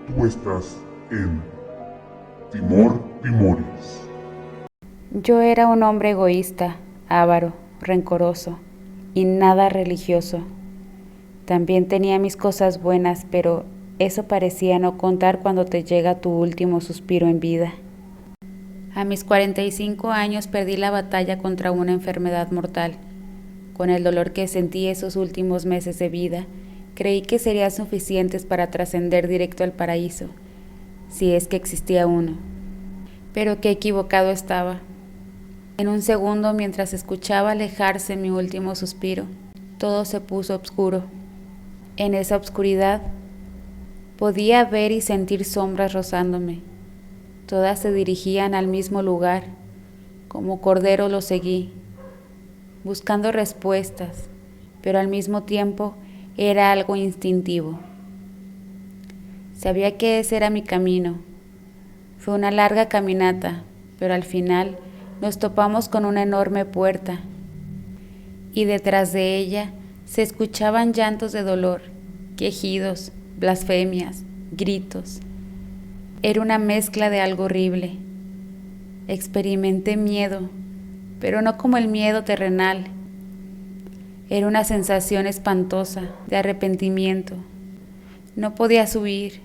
Tú estás en Timor Timoris. Yo era un hombre egoísta, avaro, rencoroso y nada religioso. También tenía mis cosas buenas, pero eso parecía no contar cuando te llega tu último suspiro en vida. A mis 45 años perdí la batalla contra una enfermedad mortal. Con el dolor que sentí esos últimos meses de vida, creí que serían suficientes para trascender directo al paraíso, si es que existía uno. Pero qué equivocado estaba. En un segundo, mientras escuchaba alejarse mi último suspiro, todo se puso oscuro. En esa oscuridad podía ver y sentir sombras rozándome. Todas se dirigían al mismo lugar. Como cordero lo seguí, buscando respuestas, pero al mismo tiempo era algo instintivo. Sabía que ese era mi camino. Fue una larga caminata, pero al final nos topamos con una enorme puerta, y detrás de ella se escuchaban llantos de dolor, quejidos, blasfemias, gritos. Era una mezcla de algo horrible. Experimenté miedo, pero no como el miedo terrenal. Era una sensación espantosa de arrepentimiento. No podías huir.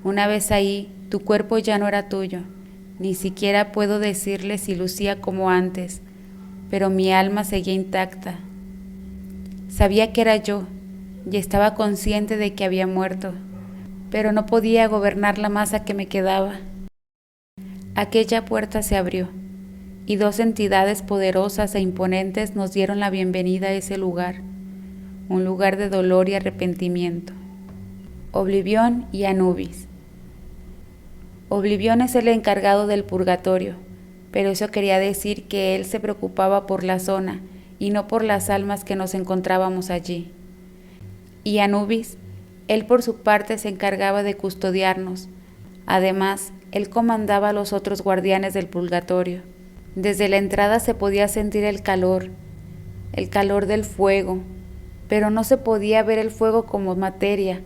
Una vez ahí, tu cuerpo ya no era tuyo. Ni siquiera puedo decirle si lucía como antes, pero mi alma seguía intacta. Sabía que era yo y estaba consciente de que había muerto, pero no podía gobernar la masa que me quedaba. Aquella puerta se abrió y dos entidades poderosas e imponentes nos dieron la bienvenida a ese lugar, un lugar de dolor y arrepentimiento. Oblivión y Anubis. Oblivión es el encargado del purgatorio, pero eso quería decir que él se preocupaba por la zona y no por las almas que nos encontrábamos allí. Y Anubis, él por su parte se encargaba de custodiarnos. Además, él comandaba a los otros guardianes del purgatorio. Desde la entrada se podía sentir el calor del fuego, pero no se podía ver el fuego como materia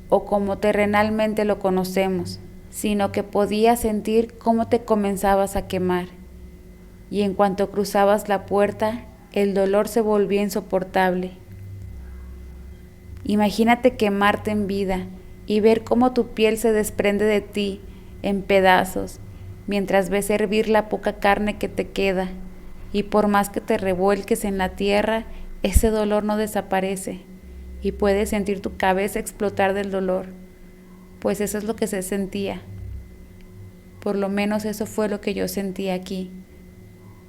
o como terrenalmente lo conocemos, sino que podías sentir cómo te comenzabas a quemar. Y en cuanto cruzabas la puerta, el dolor se volvía insoportable. Imagínate quemarte en vida y ver cómo tu piel se desprende de ti en pedazos, mientras ves hervir la poca carne que te queda, y por más que te revuelques en la tierra, ese dolor no desaparece, y puedes sentir tu cabeza explotar del dolor, pues eso es lo que se sentía. Por lo menos eso fue lo que yo sentí aquí.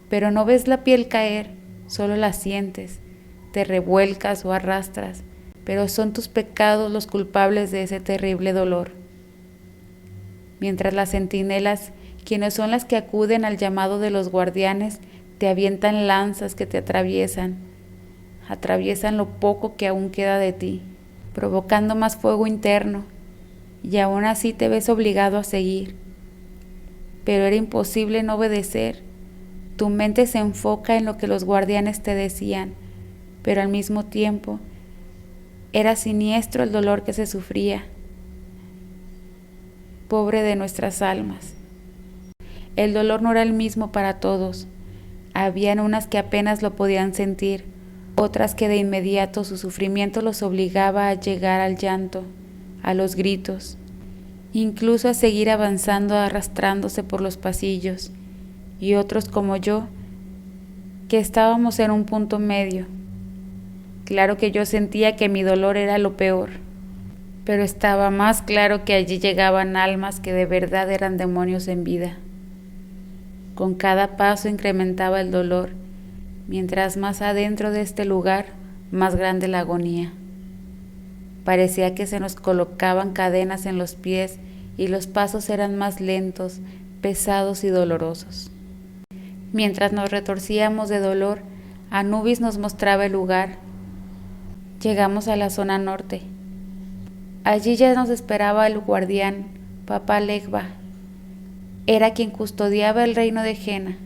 Pero no ves la piel caer, solo la sientes, te revuelcas o arrastras, pero son tus pecados los culpables de ese terrible dolor. Mientras las centinelas, quienes son las que acuden al llamado de los guardianes, te avientan lanzas que te atraviesan lo poco que aún queda de ti, provocando más fuego interno, y aún así te ves obligado a seguir. Pero era imposible no obedecer. Tu mente se enfoca en lo que los guardianes te decían, pero al mismo tiempo era siniestro el dolor que se sufría. Pobre de nuestras almas. El dolor no era el mismo para todos. Habían unas que apenas lo podían sentir, otras que de inmediato su sufrimiento los obligaba a llegar al llanto, a los gritos, incluso a seguir avanzando arrastrándose por los pasillos, y otros como yo, que estábamos en un punto medio. Claro que yo sentía que mi dolor era lo peor, pero estaba más claro que allí llegaban almas que de verdad eran demonios en vida. Con cada paso incrementaba el dolor, mientras más adentro de este lugar, más grande la agonía. Parecía que se nos colocaban cadenas en los pies y los pasos eran más lentos, pesados y dolorosos. Mientras nos retorcíamos de dolor, Anubis nos mostraba el lugar. Llegamos a la zona norte. Allí ya nos esperaba el guardián, Papá Legba. Era quien custodiaba el reino de Jena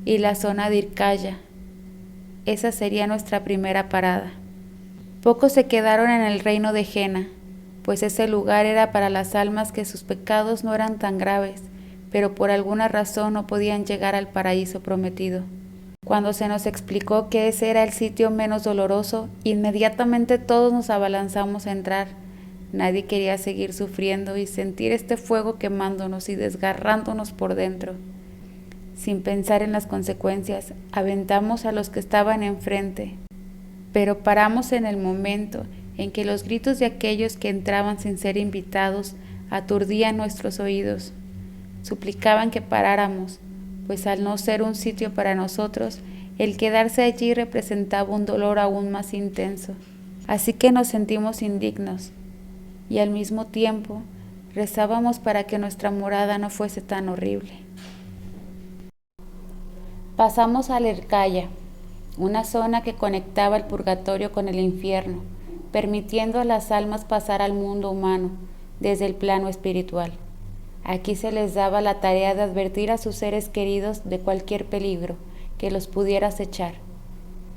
y la zona de Irkaya. Esa sería nuestra primera parada. Pocos se quedaron en el reino de Jena. pues ese lugar era para las almas que sus pecados no eran tan graves, pero por alguna razón no podían llegar al paraíso prometido. Cuando se nos explicó que ese era el sitio menos doloroso, inmediatamente todos nos abalanzamos a entrar. Nadie quería seguir sufriendo y sentir este fuego quemándonos y desgarrándonos por dentro. Sin pensar en las consecuencias, aventamos a los que estaban enfrente, pero paramos en el momento en que los gritos de aquellos que entraban sin ser invitados aturdían nuestros oídos. Suplicaban que paráramos, pues al no ser un sitio para nosotros, el quedarse allí representaba un dolor aún más intenso. Así que nos sentimos indignos y al mismo tiempo rezábamos para que nuestra morada no fuese tan horrible. Pasamos a Lerkaya, una zona que conectaba el purgatorio con el infierno, permitiendo a las almas pasar al mundo humano desde el plano espiritual. Aquí se les daba la tarea de advertir a sus seres queridos de cualquier peligro que los pudiera acechar.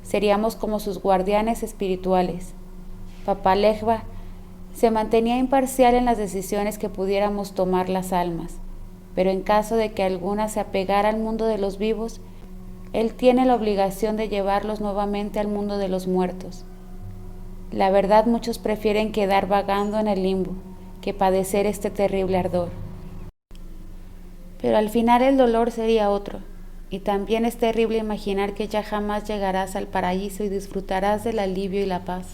Seríamos como sus guardianes espirituales. Papá Legba se mantenía imparcial en las decisiones que pudiéramos tomar las almas, pero en caso de que alguna se apegara al mundo de los vivos, él tiene la obligación de llevarlos nuevamente al mundo de los muertos. La verdad, muchos prefieren quedar vagando en el limbo que padecer este terrible ardor. Pero al final el dolor sería otro, y también es terrible imaginar que ya jamás llegarás al paraíso y disfrutarás del alivio y la paz.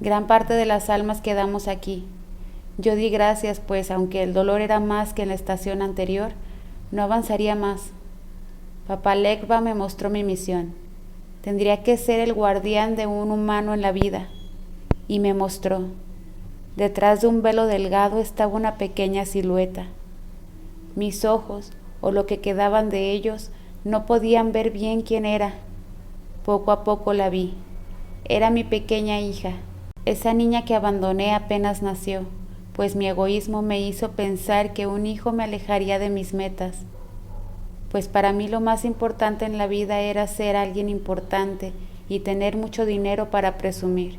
Gran parte de las almas quedamos aquí. Yo di gracias, pues aunque el dolor era más que en la estación anterior, no avanzaría más. Papá Legba me mostró mi misión. Tendría que ser el guardián de un humano en la vida, y me mostró. Detrás de un velo delgado estaba una pequeña silueta. Mis ojos, o lo que quedaban de ellos, no podían ver bien quién era. Poco a poco la vi. Era mi pequeña hija, esa niña que abandoné apenas nació, pues mi egoísmo me hizo pensar que un hijo me alejaría de mis metas, pues para mí lo más importante en la vida era ser alguien importante y tener mucho dinero para presumir.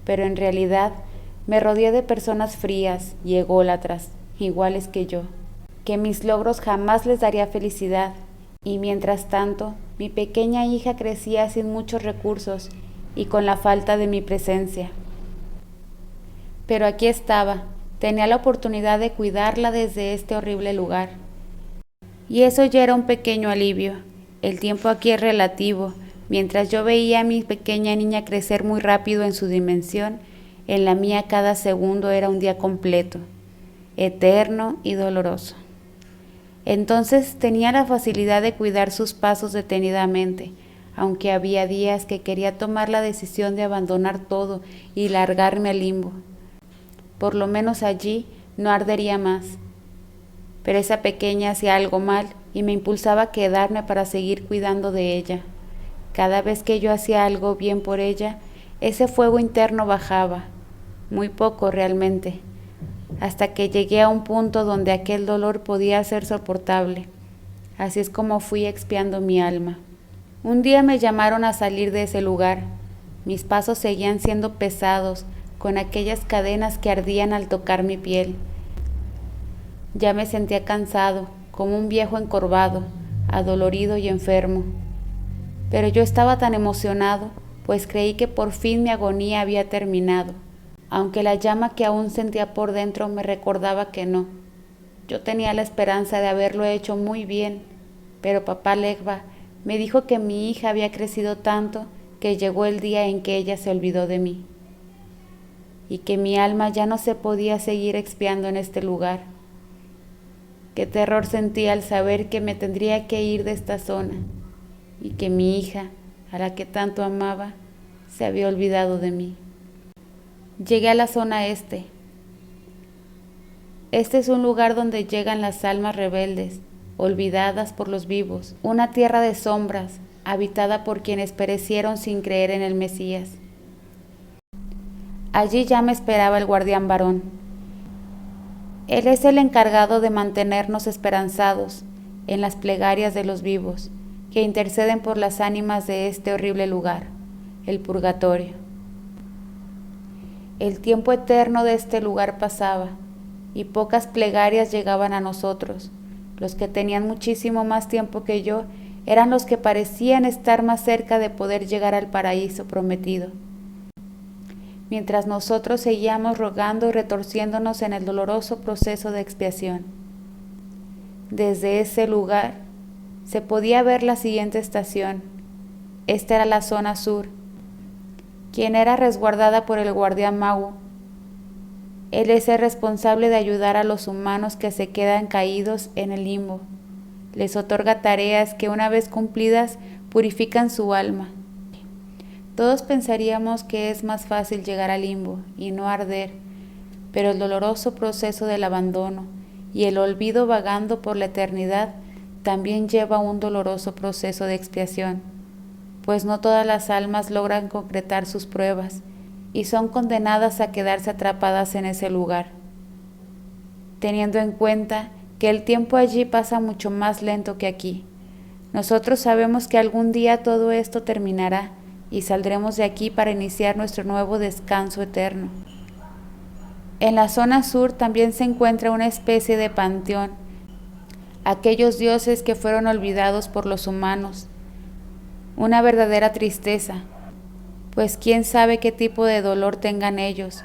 Pero en realidad me rodeé de personas frías y ególatras, iguales que yo, que mis logros jamás les daría felicidad, y mientras tanto mi pequeña hija crecía sin muchos recursos y con la falta de mi presencia. Pero aquí estaba, tenía la oportunidad de cuidarla desde este horrible lugar. Y eso ya era un pequeño alivio. El tiempo aquí es relativo. Mientras yo veía a mi pequeña niña crecer muy rápido en su dimensión, en la mía cada segundo era un día completo, eterno y doloroso. Entonces tenía la facilidad de cuidar sus pasos detenidamente, aunque había días que quería tomar la decisión de abandonar todo y largarme al limbo. Por lo menos allí no ardería más. Pero esa pequeña hacía algo mal y me impulsaba a quedarme para seguir cuidando de ella. Cada vez que yo hacía algo bien por ella, ese fuego interno bajaba, muy poco realmente, hasta que llegué a un punto donde aquel dolor podía ser soportable. Así es como fui expiando mi alma. Un día me llamaron a salir de ese lugar. Mis pasos seguían siendo pesados, con aquellas cadenas que ardían al tocar mi piel. Ya me sentía cansado, como un viejo encorvado, adolorido y enfermo. Pero yo estaba tan emocionado, pues creí que por fin mi agonía había terminado, aunque la llama que aún sentía por dentro me recordaba que no. Yo tenía la esperanza de haberlo hecho muy bien, pero papá Legba me dijo que mi hija había crecido tanto que llegó el día en que ella se olvidó de mí, y que mi alma ya no se podía seguir expiando en este lugar. Qué terror sentí al saber que me tendría que ir de esta zona y que mi hija, a la que tanto amaba, se había olvidado de mí. Llegué a la zona este. Este es un lugar donde llegan las almas rebeldes, olvidadas por los vivos, una tierra de sombras, habitada por quienes perecieron sin creer en el Mesías. Allí ya me esperaba el guardián varón. Él es el encargado de mantenernos esperanzados en las plegarias de los vivos, que interceden por las ánimas de este horrible lugar, el purgatorio. El tiempo eterno de este lugar pasaba, y pocas plegarias llegaban a nosotros. Los que tenían muchísimo más tiempo que yo eran los que parecían estar más cerca de poder llegar al paraíso prometido, mientras nosotros seguíamos rogando y retorciéndonos en el doloroso proceso de expiación. Desde ese lugar se podía ver la siguiente estación. Esta era la zona sur, quien era resguardada por el guardián Magu. Él es el responsable de ayudar a los humanos que se quedan caídos en el limbo. Les otorga tareas que una vez cumplidas purifican su alma. Todos pensaríamos que es más fácil llegar al limbo y no arder, pero el doloroso proceso del abandono y el olvido vagando por la eternidad también lleva un doloroso proceso de expiación, pues no todas las almas logran concretar sus pruebas y son condenadas a quedarse atrapadas en ese lugar, teniendo en cuenta que el tiempo allí pasa mucho más lento que aquí. Nosotros sabemos que algún día todo esto terminará y saldremos de aquí para iniciar nuestro nuevo descanso eterno. En la zona sur también se encuentra una especie de panteón, aquellos dioses que fueron olvidados por los humanos. Una verdadera tristeza, pues quién sabe qué tipo de dolor tengan ellos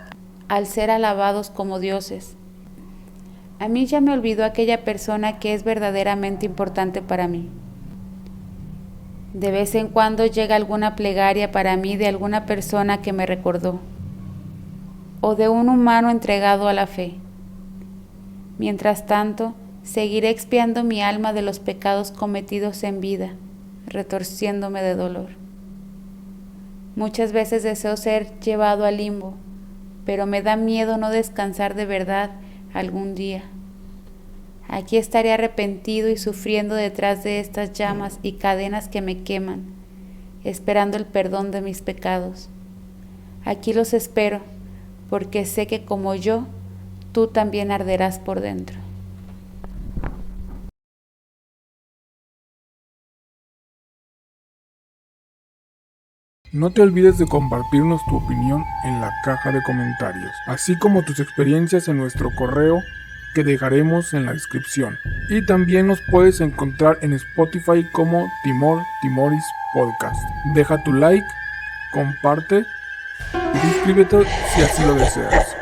al ser alabados como dioses. A mí ya me olvidó aquella persona que es verdaderamente importante para mí. De vez en cuando llega alguna plegaria para mí de alguna persona que me recordó, o de un humano entregado a la fe. Mientras tanto, seguiré expiando mi alma de los pecados cometidos en vida, retorciéndome de dolor. Muchas veces deseo ser llevado al limbo, pero me da miedo no descansar de verdad algún día. Aquí estaré arrepentido y sufriendo detrás de estas llamas y cadenas que me queman, esperando el perdón de mis pecados. Aquí los espero, porque sé que como yo, tú también arderás por dentro. No te olvides de compartirnos tu opinión en la caja de comentarios, así como tus experiencias en nuestro correo que dejaremos en la descripción. Y también nos puedes encontrar en Spotify como Timoris Podcast. Deja tu like, comparte y suscríbete si así lo deseas.